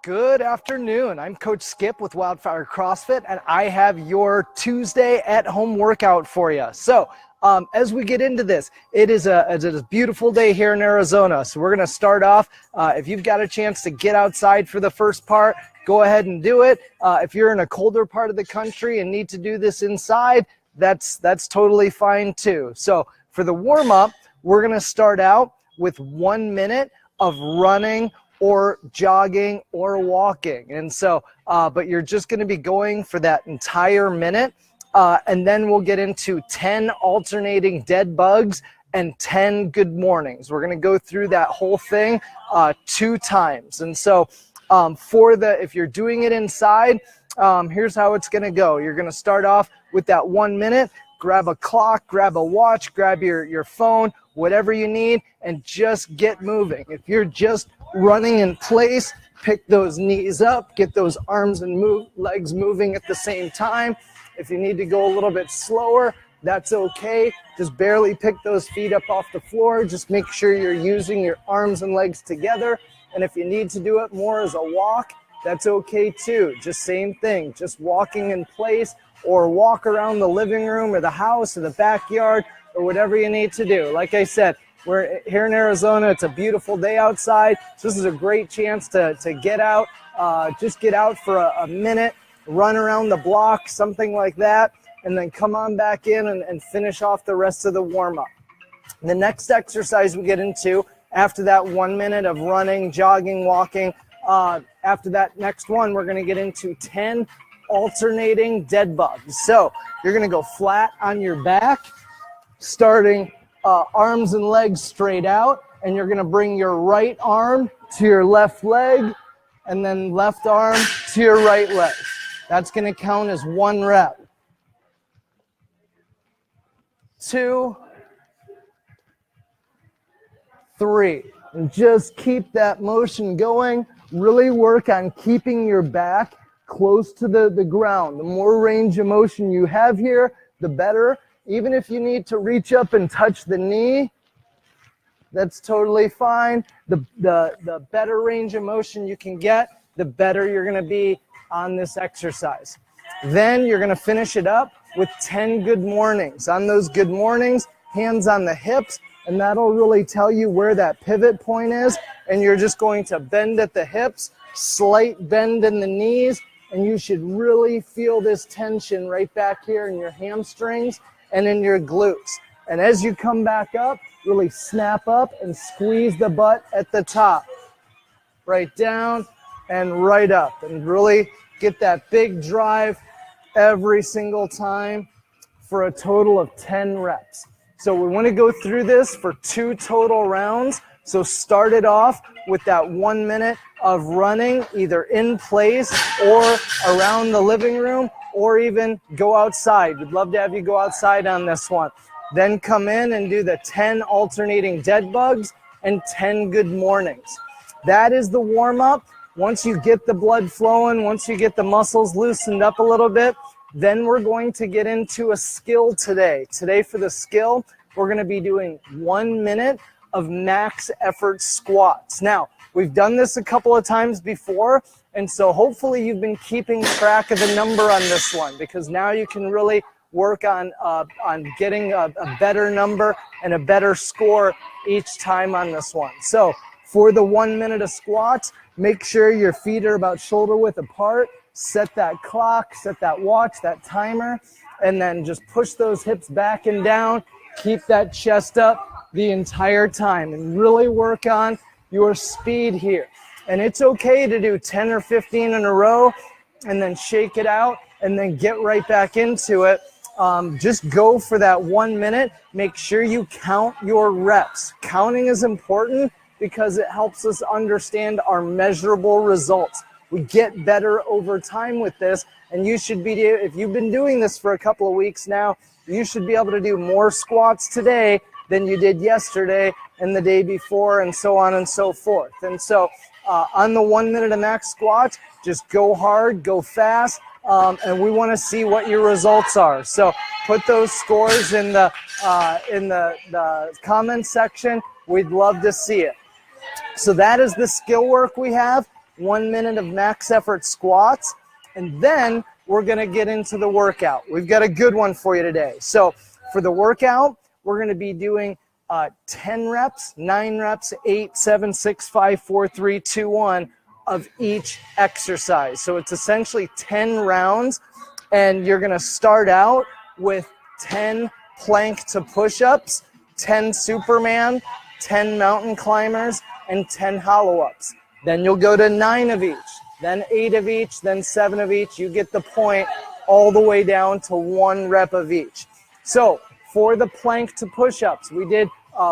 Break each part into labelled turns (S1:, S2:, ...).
S1: Good afternoon. I'm Coach Skip with WildFire CrossFit, and I have your Tuesday at home workout for you. So as we get into this, it is a beautiful day here in Arizona. So we're going to start off. If you've got a chance to get outside for the first part, go ahead and do it. If you're in a colder part of the country and need to do this inside, that's totally fine too. So for the warm up, we're going to start out with 1 minute of running or jogging or walking. And so, but you're just going to be going for that entire minute. And then we'll get into 10 alternating dead bugs and 10 good mornings. We're going to go through that whole thing 2 times. And so if you're doing it inside, here's how it's going to go. You're going to start off with that 1 minute, grab a clock, grab a watch, grab your phone, whatever you need, and just get moving. If you're just running in place, pick those knees up, get those arms and legs moving at the same time. If you need to go a little bit slower, that's okay. Just barely pick those feet up off the floor. Just make sure you're using your arms and legs together. And if you need to do it more as a walk, that's okay too. Just same thing, just walking in place or walk around the living room or the house or the backyard or whatever you need to do. Like I said, we're here in Arizona. It's a beautiful day outside. So this is a great chance to get out, just get out for a minute, run around the block, something like that, and then come on back in and finish off the rest of the warm-up. The next exercise we get into after that 1 minute of running, jogging, walking, after that next one, we're going to get into 10 alternating dead bugs. So you're going to go flat on your back, starting arms and legs straight out, and you're going to bring your right arm to your left leg and then left arm to your right leg. That's going to count as 1 rep. 2, 3. And just keep that motion going. Really work on keeping your back close to the ground. The more range of motion you have here, the better. Even if you need to reach up and touch the knee, that's totally fine. The better range of motion you can get, the better you're going to be on this exercise. Then you're going to finish it up with 10 good mornings. On those good mornings, hands on the hips, and that'll really tell you where that pivot point is. And you're just going to bend at the hips, slight bend in the knees, and you should really feel this tension right back here in your hamstrings and in your glutes. And as you come back up, really snap up and squeeze the butt at the top. Right down and right up. And really get that big drive every single time for a total of 10 reps. So we want to go through this for 2 total rounds. So start it off with that 1 minute of running, either in place or around the living room, or even go outside. We'd love to have you go outside on this one. Then come in and do the 10 alternating dead bugs and 10 good mornings. That is the warm-up. Once you get the blood flowing, once you get the muscles loosened up a little bit, then we're going to get into a skill today. Today for the skill, we're going to be doing 1 minute of max effort squats. Now, we've done this a couple of times before, and so hopefully you've been keeping track of the number on this one, because now you can really work on getting a better number and a better score each time on this one. So for the 1 minute of squats, make sure your feet are about shoulder width apart, set that clock, set that watch, that timer, and then just push those hips back and down, keep that chest up the entire time, and really work on your speed here. And it's okay to do 10 or 15 in a row and then shake it out and then get right back into it. Just go for that 1 minute. Make sure you count your reps. Counting is important because it helps us understand our measurable results. We get better over time with this, and you should be, if you've been doing this for a couple of weeks now, you should be able to do more squats today than you did yesterday and the day before, and so on and so forth. And so on the 1 minute of max squats, just go hard, go fast, and we want to see what your results are. So put those scores in the comments section. We'd love to see it. So that is the skill work we have. 1 minute of max effort squats, and then we're gonna get into the workout. We've got a good one for you today. So for the workout, we're gonna be doing 10 reps, 9 reps, 8, 7, 6, 5, 4, 3, 2, 1 of each exercise. So it's essentially 10 rounds, and you're gonna start out with 10 plank to push-ups, 10 Superman, 10 mountain climbers, and 10 hollow-ups. Then you'll go to 9 of each, then 8 of each, then 7 of each. You get the point, all the way down to 1 rep of each. So for the plank to push-ups, we did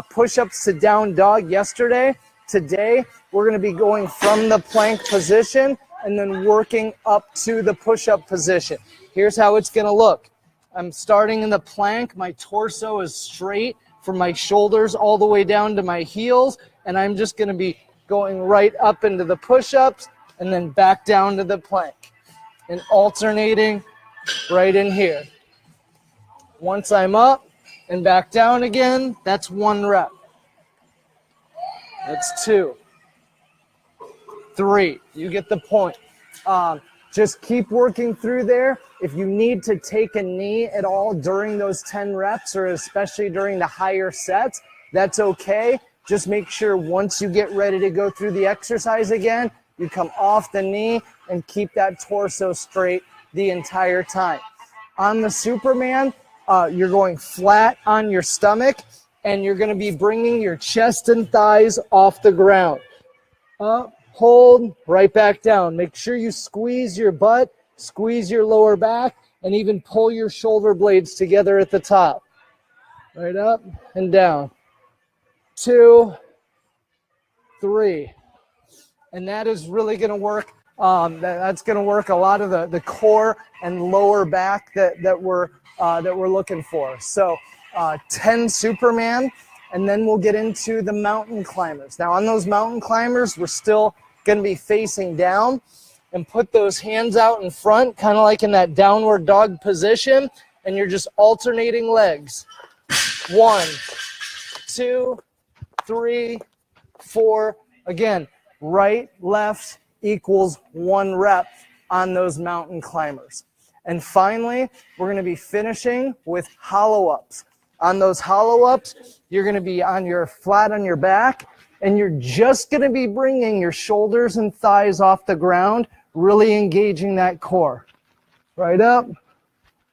S1: push-ups to down dog yesterday. Today, we're going to be going from the plank position and then working up to the push-up position. Here's how it's going to look. I'm starting in the plank. My torso is straight from my shoulders all the way down to my heels, and I'm just going to be going right up into the push-ups and then back down to the plank and alternating right in here. Once I'm up and back down again, that's 1 rep. That's 2, 3. You get the point. Just keep working through there. If you need to take a knee at all during those 10 reps, or especially during the higher sets, that's okay. Just make sure once you get ready to go through the exercise again, you come off the knee and keep that torso straight the entire time. On the Superman, you're going flat on your stomach, and you're going to be bringing your chest and thighs off the ground. Up, hold, right back down. Make sure you squeeze your butt, squeeze your lower back, and even pull your shoulder blades together at the top. Right up and down. 2, 3. And that is really going to work. That's going to work a lot of the core and lower back that we're looking for. So 10 Superman, and then we'll get into the mountain climbers. Now on those mountain climbers, we're still going to be facing down, and put those hands out in front, kind of like in that downward dog position, and you're just alternating legs. 1, 2, 3, 4. Again, right, left equals 1 rep on those mountain climbers. And finally, we're going to be finishing with hollow-ups. On those hollow-ups, you're going to be flat on your back, and you're just going to be bringing your shoulders and thighs off the ground, really engaging that core. Right up,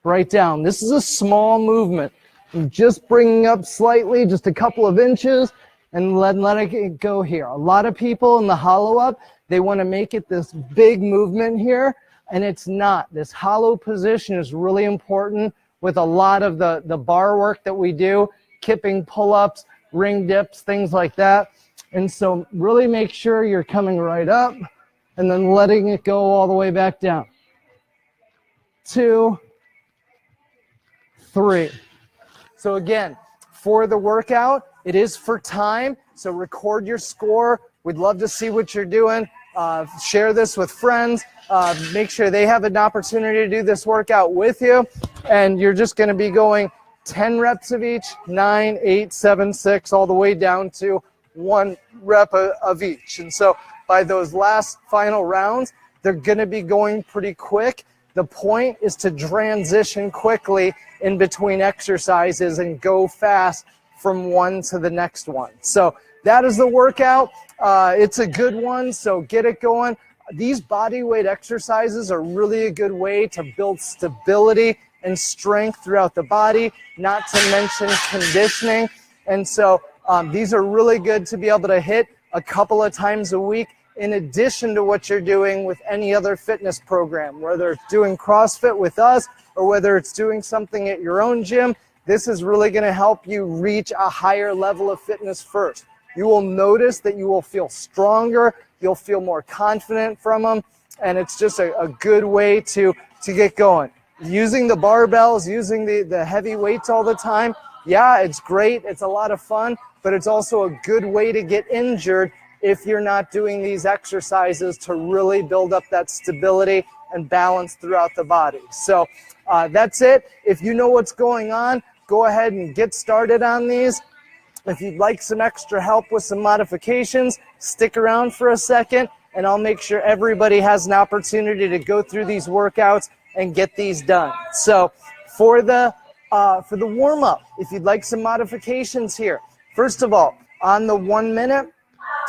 S1: right down. This is a small movement. I'm just bringing up slightly, just a couple of inches, and letting it go here. A lot of people in the hollow-up, they want to make it this big movement here, and it's not. This hollow position is really important with a lot of the bar work that we do, kipping pull-ups, ring dips, things like that. And so really make sure you're coming right up and then letting it go all the way back down. 2, 3. So again, for the workout, it is for time. So record your score. We'd love to see what you're doing. Share this with friends. Make sure they have an opportunity to do this workout with you. And you're just going to be going 10 reps of each, 9, 8, 7, 6, all the way down to 1 rep of each. And so by those last final rounds, they're going to be going pretty quick. The point is to transition quickly in between exercises and go fast from one to the next one. So that is the workout. It's a good one, so get it going. These body weight exercises are really a good way to build stability and strength throughout the body, not to mention conditioning. And so these are really good to be able to hit a couple of times a week in addition to what you're doing with any other fitness program, whether it's doing CrossFit with us or whether it's doing something at your own gym. This is really going to help you reach a higher level of fitness first. You will notice that you will feel stronger, you'll feel more confident from them, and it's just a good way to get going. Using the barbells, using the heavy weights all the time, yeah, it's great, it's a lot of fun, but it's also a good way to get injured if you're not doing these exercises to really build up that stability and balance throughout the body. So that's it. If you know what's going on, go ahead and get started on these. If you'd like some extra help with some modifications, stick around for a second, and I'll make sure everybody has an opportunity to go through these workouts and get these done. So for the warm-up, if you'd like some modifications here, first of all, on the 1 minute,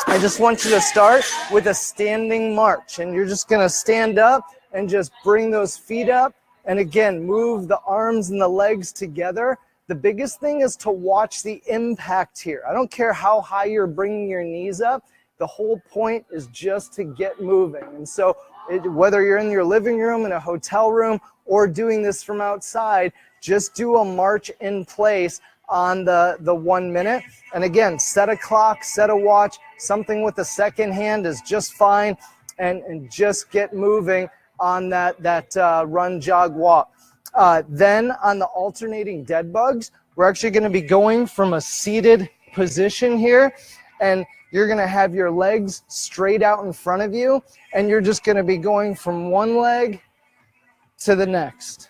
S1: I just want you to start with a standing march, and you're just going to stand up and just bring those feet up, and again, move the arms and the legs together. The biggest thing is to watch the impact here. I don't care how high you're bringing your knees up. The whole point is just to get moving. And so whether you're in your living room, in a hotel room, or doing this from outside, just do a march in place on the 1 minute. And again, set a clock, set a watch, something with the second hand is just fine, and just get moving on that run, jog, walk. Then on the alternating dead bugs, we're actually going to be going from a seated position here, and you're going to have your legs straight out in front of you, and you're just going to be going from one leg to the next.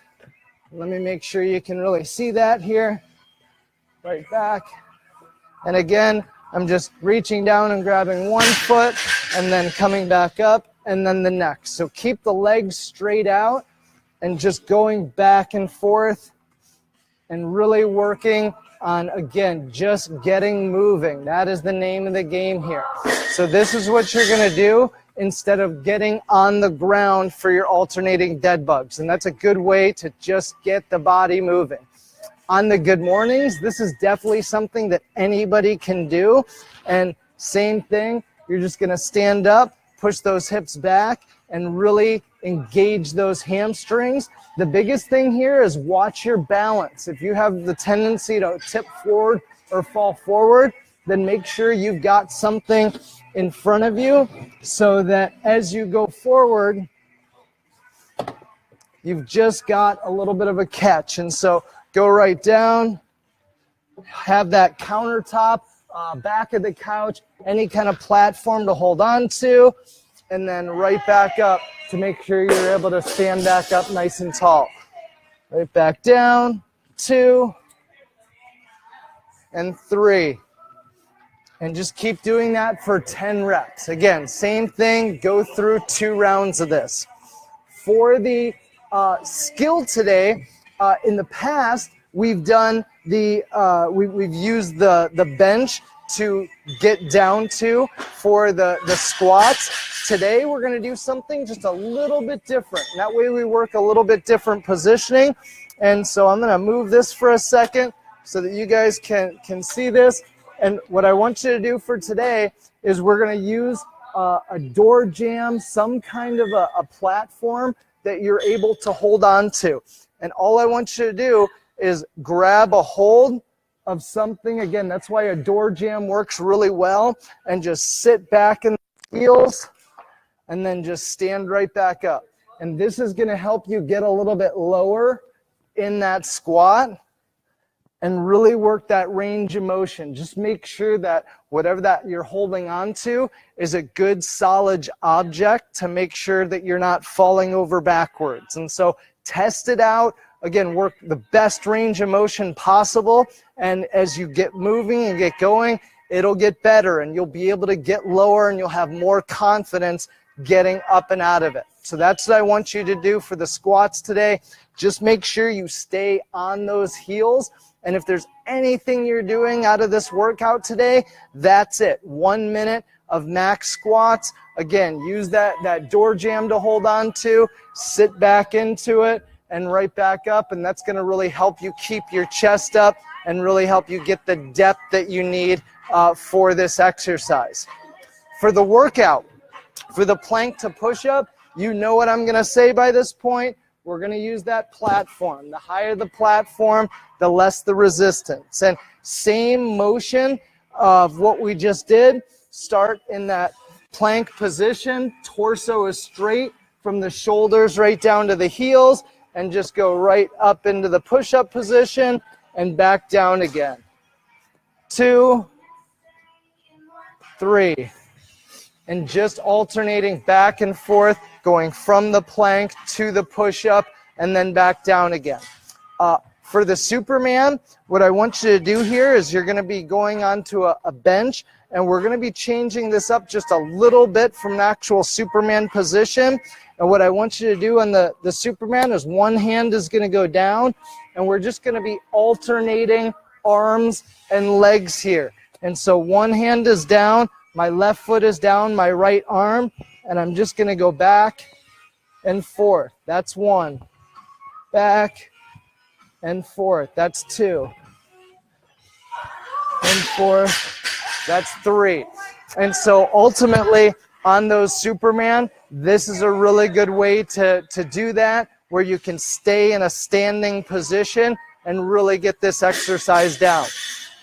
S1: Let me make sure you can really see that here. Right back. And again, I'm just reaching down and grabbing one foot and then coming back up and then the next. So keep the legs straight out and just going back and forth and really working on, again, just getting moving. That is the name of the game here. So this is what you're going to do instead of getting on the ground for your alternating dead bugs. And that's a good way to just get the body moving. On the good mornings, this is definitely something that anybody can do. And same thing, you're just going to stand up, push those hips back, and really engage those hamstrings. The biggest thing here is watch your balance. If you have the tendency to tip forward or fall forward, then make sure you've got something in front of you so that as you go forward, you've just got a little bit of a catch. And so go right down, have that countertop, back of the couch, any kind of platform to hold on to, and then right back up to make sure you're able to stand back up nice and tall. Right back down, 2, and 3. And just keep doing that for 10 reps. Again, same thing, go through 2 rounds of this. For the skill today, in the past, we've done we've used the bench to get down to for the squats. Today, we're going to do something just a little bit different. That way, we work a little bit different positioning. And so I'm going to move this for a second so that you guys can see this. And what I want you to do for today is we're going to use a door jamb, some kind of a platform that you're able to hold on to. And all I want you to do is grab a hold of something. Again, that's why a door jamb works really well. And just sit back in the heels and then just stand right back up. And this is going to help you get a little bit lower in that squat and really work that range of motion. Just make sure that whatever that you're holding on to is a good solid object to make sure that you're not falling over backwards. And so test it out. Again, work the best range of motion possible. And as you get moving and get going, it'll get better and you'll be able to get lower and you'll have more confidence getting up and out of it. So that's what I want you to do for the squats today. Just make sure you stay on those heels. And if there's anything you're doing out of this workout today, that's it. 1 minute of max squats. Again, use that door jamb to hold on to, sit back into it, and right back up. And that's going to really help you keep your chest up and really help you get the depth that you need for this exercise. For the workout, for the plank to push up, you know what I'm going to say by this point. We're going to use that platform. The higher the platform, the less the resistance. And same motion of what we just did. Start in that plank position. Torso is straight from the shoulders right down to the heels. And just go right up into the push-up position and back down again. 2, 3. And just alternating back and forth, going from the plank to the push-up and then back down again. For the Superman, what I want you to do here is you're going to be going onto a bench and we're going to be changing this up just a little bit from an actual Superman position. And what I want you to do on the Superman is one hand is going to go down, and we're just going to be alternating arms and legs here. And so one hand is down, my left foot is down, my right arm, and I'm just going to go back and forth. That's one. Back and forth. That's two. And forth. That's three. And so ultimately on those Superman, this is a really good way to do that, where you can stay in a standing position and really get this exercise down.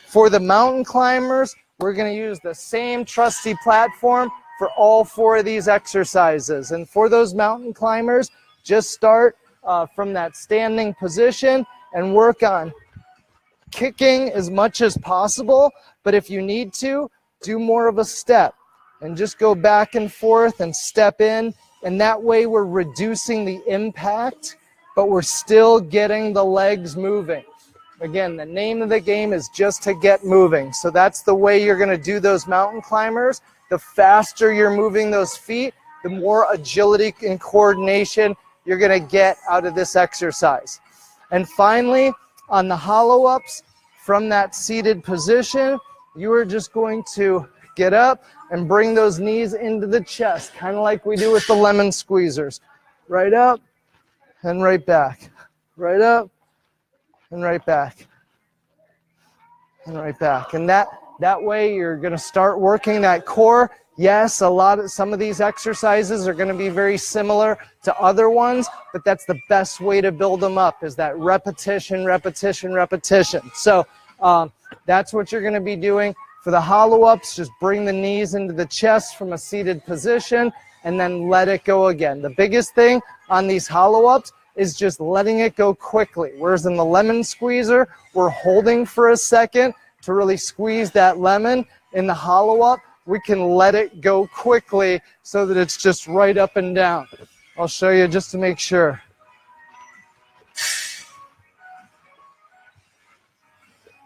S1: For the mountain climbers, we're going to use the same trusty platform for all four of these exercises. And for those mountain climbers, just start from that standing position and work on kicking as much as possible. But if you need to, do more of a step and just go back and forth and step in. And that way we're reducing the impact, but we're still getting the legs moving. Again, the name of the game is just to get moving. So that's the way you're going to do those mountain climbers. The faster you're moving those feet, the more agility and coordination you're going to get out of this exercise. And finally, on the hollow ups, from that seated position, you are just going to get up and bring those knees into the chest, kind of like we do with the lemon squeezers. Right up and right back. Right up and right back. And right back. And that way you're going to start working that core. Yes, some of these exercises are going to be very similar to other ones, but that's the best way to build them up, is that repetition, repetition, repetition. So that's what you're going to be doing. For the hollow ups, just bring the knees into the chest from a seated position and then let it go again. The biggest thing on these hollow ups is just letting it go quickly. Whereas in the lemon squeezer, we're holding for a second to really squeeze that lemon. In the hollow up, we can let it go quickly so that it's just right up and down. I'll show you just to make sure.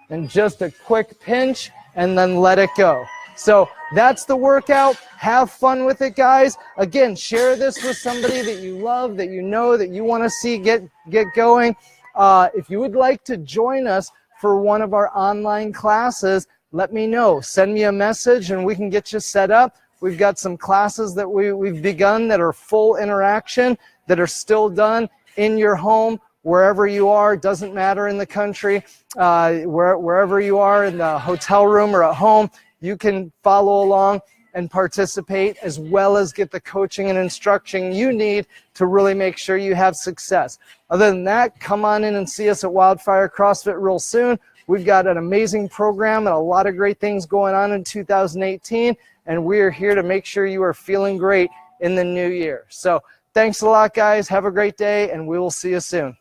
S1: And just a quick pinch and then let it go. So that's the workout. Have fun with it, guys. Again, share this with somebody that you love, that you know, that you want to see get going. If you would like to join us for one of our online classes, let me know. Send me a message and we can get you set up. We've got some classes that we've begun that are full interaction, that are still done in your home, wherever you are. Doesn't matter in the country, wherever you are, in the hotel room or at home, you can follow along and participate, as well as get the coaching and instruction you need to really make sure you have success. Other than that, come on in and see us at WildFire CrossFit real soon. We've got an amazing program and a lot of great things going on in 2018, and we are here to make sure you are feeling great in the new year. So thanks a lot, guys. Have a great day, and we will see you soon.